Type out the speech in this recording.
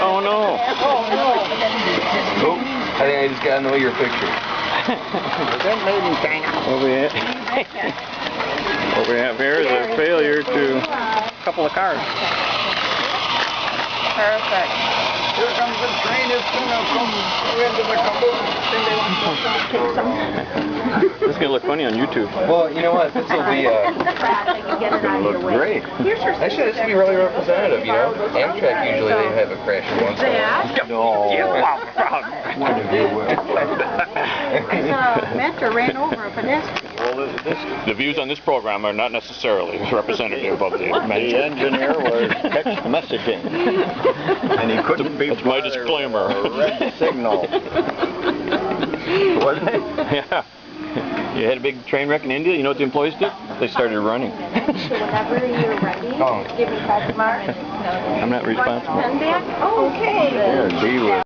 Oh no. Oh, I think I just got into your picture. What we have here is a failure to a couple of cars. Perfect. Here comes the train, it's gonna come into the caboose. This is gonna look funny on YouTube. Well, you know what? This will be gonna look great. Actually, this would be really representative, you know? Amtrak usually they have a crash once in a while. Metro ran over a pedestrian. Well, the views on this program are not necessarily representative of the The engineer was text messaging, and he couldn't be. That's my disclaimer. A red signal. Wasn't it? Yeah. You had a big train wreck in India. You know what the employees did? They started running. Whenever you're ready, Oh. give me 5 minutes. I'm not responsible. Okay. Yes, he was.